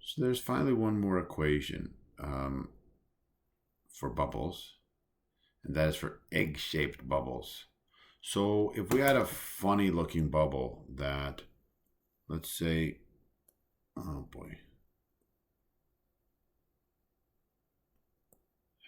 So there's finally one more equation for bubbles, and that is for egg-shaped bubbles. So if we had a funny looking bubble that, let's say, oh boy,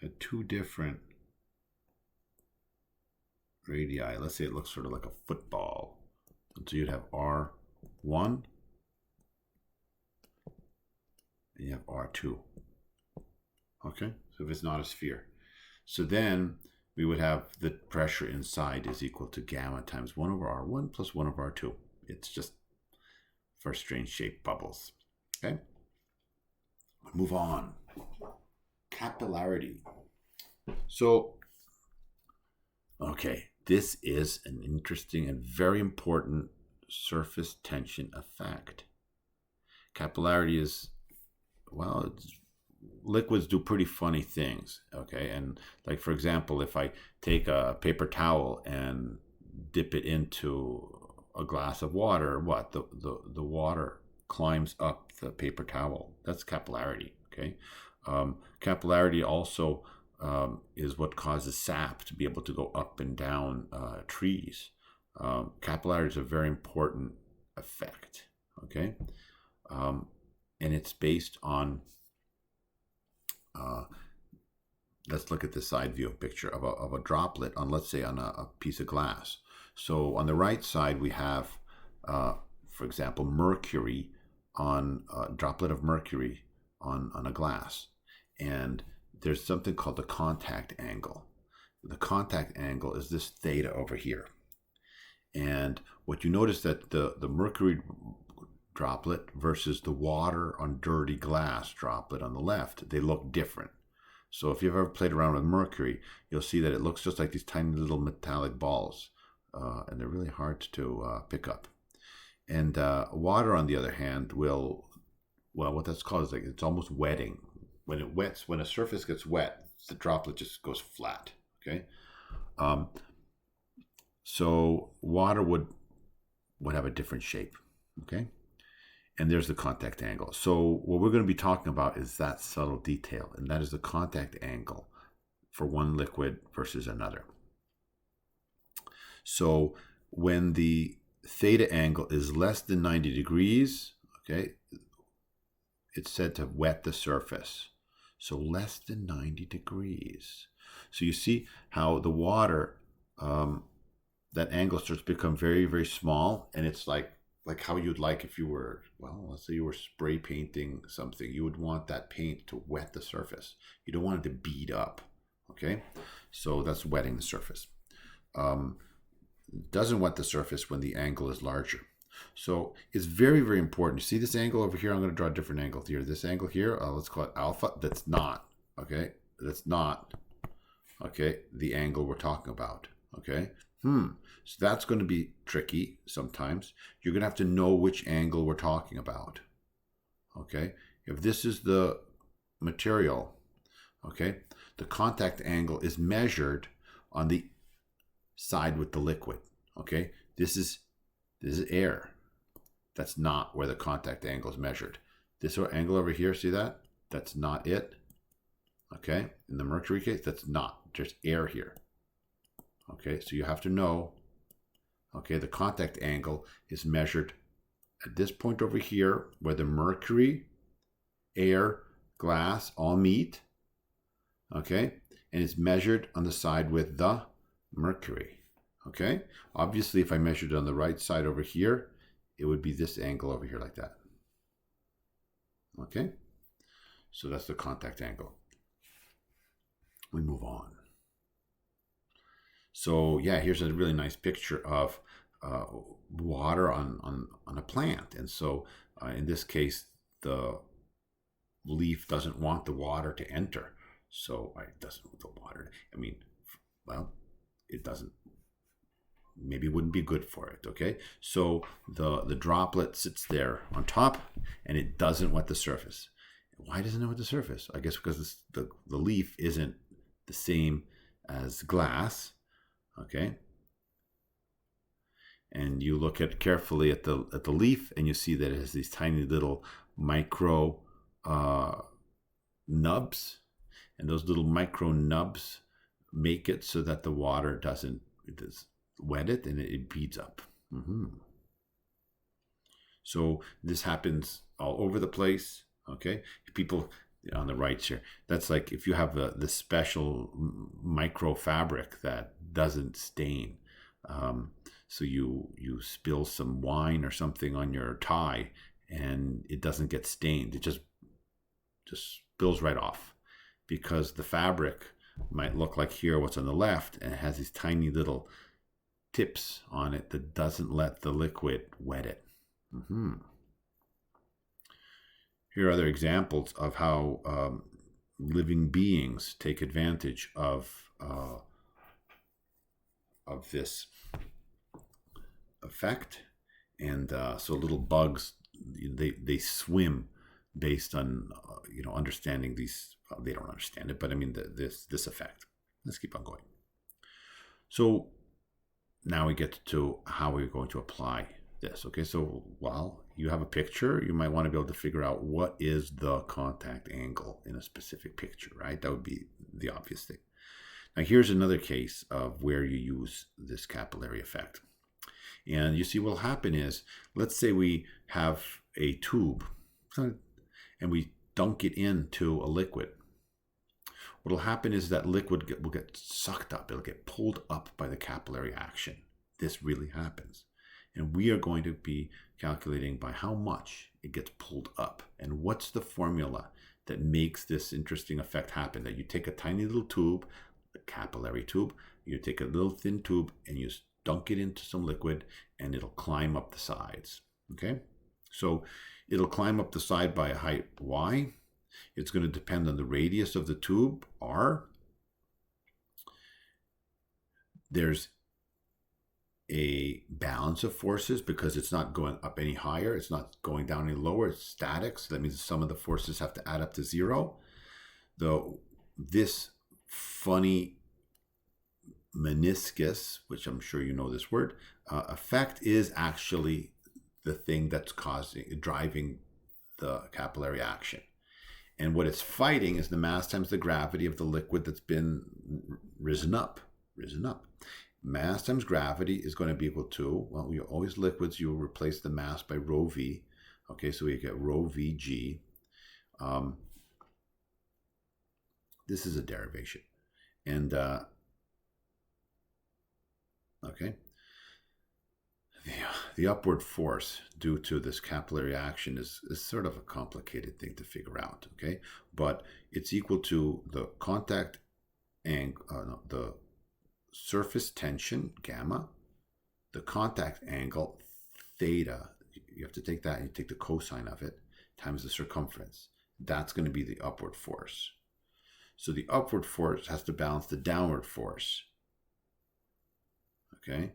had two different radii. Let's say it looks sort of like a football. And so you'd have R1 and you have R2. Okay, so if it's not a sphere. So then we would have the pressure inside is equal to gamma times 1 over R1 plus 1 over R2. It's just for strange shaped bubbles. Okay, move on. Capillarity. So, okay, this is an interesting and very important surface tension effect. Capillarity is, well, liquids do pretty funny things, okay? And like, for example, if I take a paper towel and dip it into a glass of water, what? The water climbs up the paper towel. That's capillarity, okay? Capillarity also is what causes sap to be able to go up and down trees. Capillarity is a very important effect, okay? And it's based on, let's look at the side view picture of a droplet on, let's say, on a piece of glass. So on the right side, we have, for example, mercury on a droplet of mercury on a glass. And there's something called the contact angle. The contact angle is this theta over here. And what you notice that the mercury droplet versus the water on dirty glass droplet on the left, they look different. So if you've ever played around with mercury, you'll see that it looks just like these tiny little metallic balls. And they're really hard to pick up. And water, on the other hand, will, well, what that's called is like it's almost wetting. When it wets, when a surface gets wet, the droplet just goes flat. Okay, so water would have a different shape. Okay, and there's the contact angle. So what we're going to be talking about is that subtle detail, and that is the contact angle for one liquid versus another. So when the theta angle is less than 90 degrees, okay, it's said to wet the surface. So less than 90 degrees. So you see how the water, that angle starts to become very, very small. And it's like how you'd like if you were, well, let's say you were spray painting something. You would want that paint to wet the surface. You don't want it to bead up. Okay, so that's wetting the surface. Doesn't wet the surface when the angle is larger. So it's very, very important. You see this angle over here? I'm going to draw a different angle here. This angle here, let's call it alpha. That's not, okay? That's not, okay, the angle we're talking about, okay? So that's going to be tricky sometimes. You're going to have to know which angle we're talking about, okay? If this is the material, okay, the contact angle is measured on the side with the liquid, okay? This is air. That's not where the contact angle is measured. This angle over here, see that? That's not it. Okay, in the mercury case, that's not. There's air here. Okay, so you have to know, okay, the contact angle is measured at this point over here where the mercury, air, glass all meet. Okay, and it's measured on the side with the mercury. Okay, obviously if I measured it on the right side over here, it would be this angle over here like that. Okay, so that's the contact angle. We move on. So yeah, here's a really nice picture of water on a plant. And so in this case, the leaf doesn't want the water to enter. So it doesn't want the water. I mean, well, it doesn't. Maybe it wouldn't be good for it. Okay, so the droplet sits there on top, and it doesn't wet the surface. Why doesn't it wet the surface? I guess because the leaf isn't the same as glass. Okay, and you look carefully at the leaf, and you see that it has these tiny little micro nubs, and those little micro nubs make it so that the water doesn't wet it, and it beads up. So this happens all over the place. Okay, people on the right here, that's like if you have the special micro fabric that doesn't stain. So you spill some wine or something on your tie, and it doesn't get stained. It just spills right off, because the fabric might look like here what's on the left, and it has these tiny little tips on it that doesn't let the liquid wet it. Here are other examples of how living beings take advantage of this effect. And so little bugs, they swim based on understanding these. They don't understand it, but I mean this effect. Let's keep on going. So now we get to how we're going to apply this. Okay, so while you have a picture, you might want to be able to figure out what is the contact angle in a specific picture, right? That would be the obvious thing. Now here's another case of where you use this capillary effect. And you see what will happen is, let's say we have a tube and we dunk it into a liquid. What will happen is that liquid will get sucked up. It'll get pulled up by the capillary action. This really happens. And we are going to be calculating by how much it gets pulled up. And what's the formula that makes this interesting effect happen? That you take a tiny little tube, a capillary tube, you take a little thin tube and you dunk it into some liquid, and it'll climb up the sides. Okay? So it'll climb up the side by a height y. It's going to depend on the radius of the tube, r. There's a balance of forces because it's not going up any higher. It's not going down any lower. It's static. So that means some of the forces have to add up to zero. Though this funny meniscus, which I'm sure you know this word, effect is actually the thing that's driving the capillary action. And what it's fighting is the mass times the gravity of the liquid that's been risen up. Mass times gravity is going to be equal to, well, you always liquids, you will replace the mass by rho v. Okay, so we get rho vg. This is a derivation. And, okay. The upward force due to this capillary action is sort of a complicated thing to figure out, okay? But it's equal to the contact angle, the surface tension, gamma, the contact angle, theta. You have to take that and you take the cosine of it times the circumference. That's going to be the upward force. So the upward force has to balance the downward force, okay?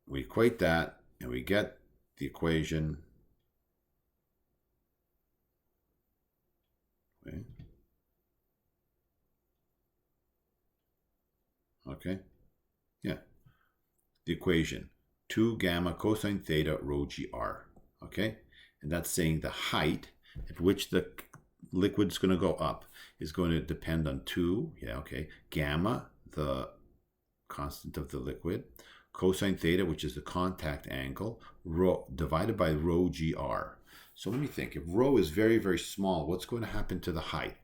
We equate that and we get the equation. Okay. Yeah. The equation 2 gamma cosine theta rho gr. Okay. And that's saying the height at which the liquid is going to go up is going to depend on 2. Yeah. Okay. Gamma, the constant of the liquid, cosine theta, which is the contact angle, rho divided by rho gr. So let me think. If rho is very, very small, what's going to happen to the height?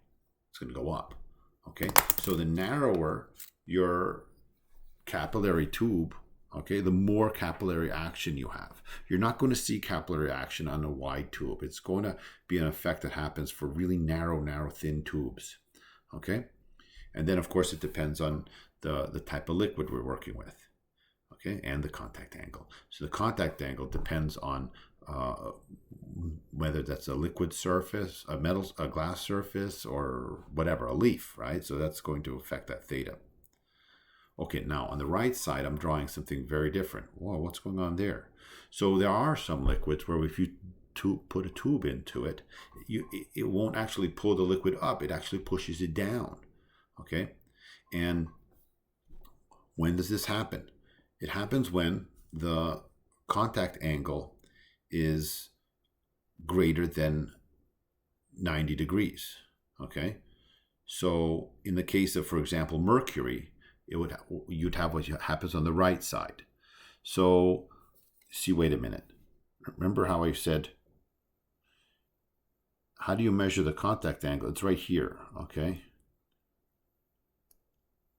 It's going to go up. Okay. So the narrower your capillary tube, okay, the more capillary action you have. You're not going to see capillary action on a wide tube. It's going to be an effect that happens for really narrow, thin tubes. Okay. And then, of course, it depends on the type of liquid we're working with. Okay, and the contact angle. So the contact angle depends on whether that's a liquid surface, a glass surface, or whatever, a leaf, right? So that's going to affect that theta. Okay, now on the right side, I'm drawing something very different. Whoa, what's going on there? So there are some liquids where if you put a tube into it, it won't actually pull the liquid up. It actually pushes it down. Okay, and when does this happen? It happens when the contact angle is greater than 90 degrees. Okay, so in the case of, for example, Mercury, you'd have what happens on the right side. So see, wait a minute. Remember how I said, how do you measure the contact angle? It's right here. Okay,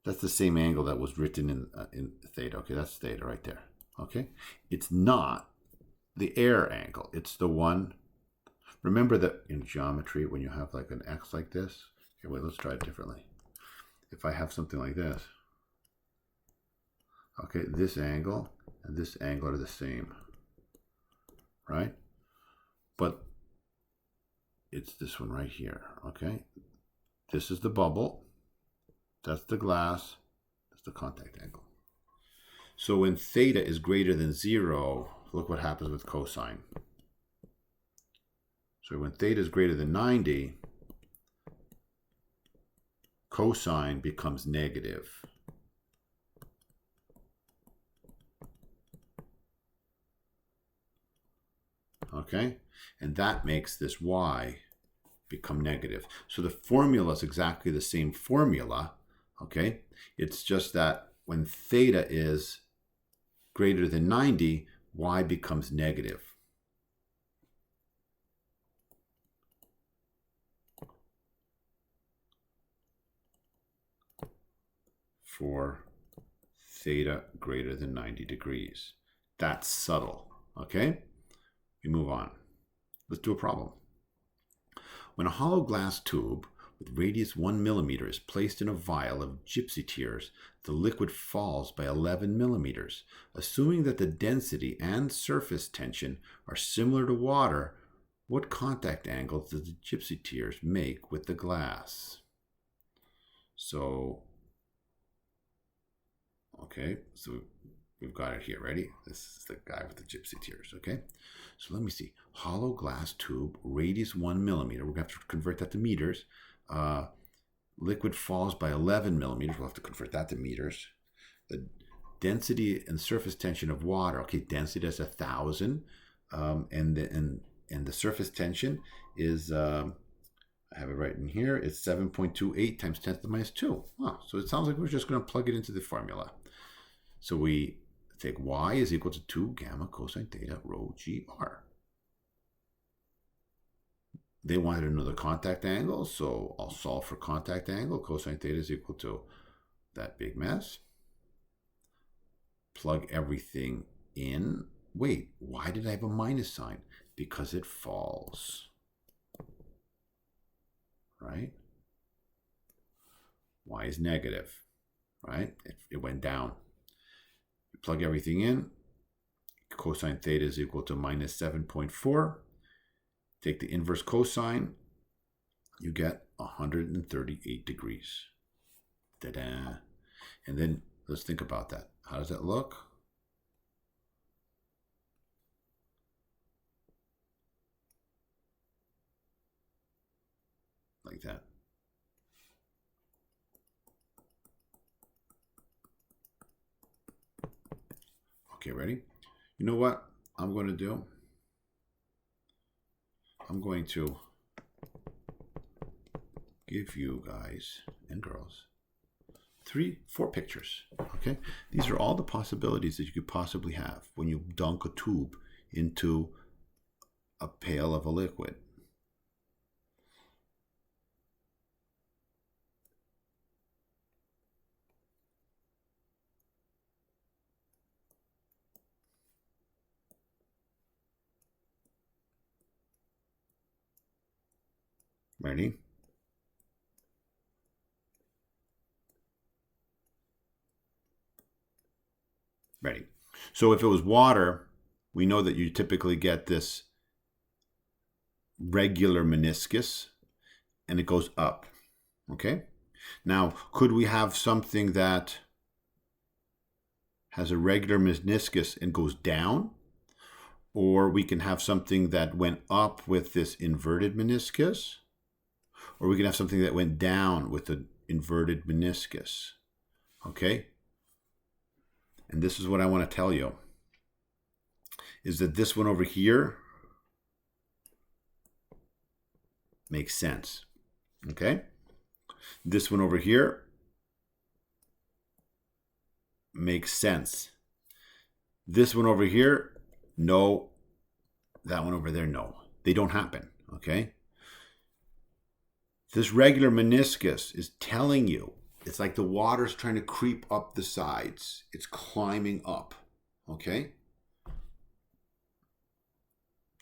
that's the same angle that was written in theta. Okay, that's theta right there. Okay, it's not the air angle. It's the one. Remember that in geometry, when you have like an X like this. Okay, wait, let's try it differently. If I have something like this, okay, this angle and this angle are the same, right? But it's this one right here. Okay, this is the bubble. That's the glass. That's the contact angle. So when theta is greater than 0, look what happens with cosine. So when theta is greater than 90, cosine becomes negative. Okay? And that makes this y become negative. So the formula is exactly the same formula. Okay? It's just that when theta is greater than 90, y becomes negative. For theta greater than 90 degrees. That's subtle. Okay? We move on. Let's do a problem. When a hollow glass tube with radius 1 millimeter is placed in a vial of gypsy tears, the liquid falls by 11 millimeters. Assuming that the density and surface tension are similar to water, what contact angle does the gypsy tears make with the glass? So, okay, so we've got it here. Ready? This is the guy with the gypsy tears. Okay, so let me see. Hollow glass tube, radius 1 millimeter. We're going to have to convert that to meters. Liquid falls by 11 millimeters. We'll have to convert that to meters. The density and surface tension of water. Okay, density is 1,000, and the surface tension is I have it right in here. It's 7.28 times 10 to the minus 2. Oh, so it sounds like we're just going to plug it into the formula. So we take y is equal to 2 gamma cosine theta rho gr. They wanted to know the contact angle, so I'll solve for contact angle. Cosine theta is equal to that big mess. Plug everything in. Wait, why did I have a minus sign? Because it falls. Right? Y is negative. Right? It went down. You plug everything in. Cosine theta is equal to minus 7.4. Take the inverse cosine, you get 138 degrees. Ta-da! And then let's think about that. How does that look? Like that. Okay, ready? You know what I'm going to do? I'm going to give you guys and girls 4 pictures. Okay, these are all the possibilities that you could possibly have when you dunk a tube into a pail of a liquid. Ready? Ready. So if it was water, we know that you typically get this regular meniscus and it goes up. Okay? Now, could we have something that has a regular meniscus and goes down? Or we can have something that went up with this inverted meniscus? Or we can have something that went down with the inverted meniscus. Okay? And this is what I want to tell you. Is that this one over here, makes sense. Okay? This one over here makes sense. This one over here, no. That one over there, no. They don't happen, okay? This regular meniscus is telling you, it's like the water's trying to creep up the sides. It's climbing up, okay?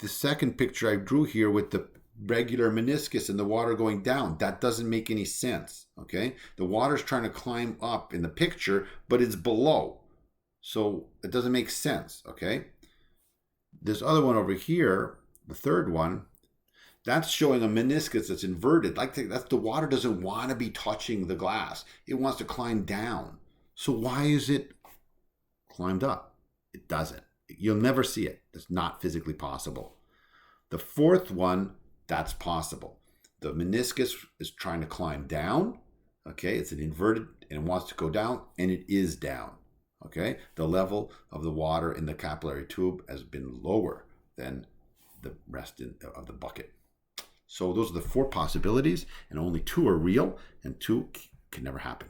The second picture I drew here with the regular meniscus and the water going down, that doesn't make any sense, okay? The water's trying to climb up in the picture, but it's below. So it doesn't make sense, okay? This other one over here, the third one, that's showing a meniscus that's inverted. Like that's the water doesn't want to be touching the glass. It wants to climb down. So why is it climbed up? It doesn't. You'll never see it. It's not physically possible. The fourth one, that's possible. The meniscus is trying to climb down. Okay, it's an inverted and it wants to go down, and it is down. Okay, the level of the water in the capillary tube has been lower than the rest of the bucket. So those are the 4 possibilities, and only 2 are real, and 2 can never happen.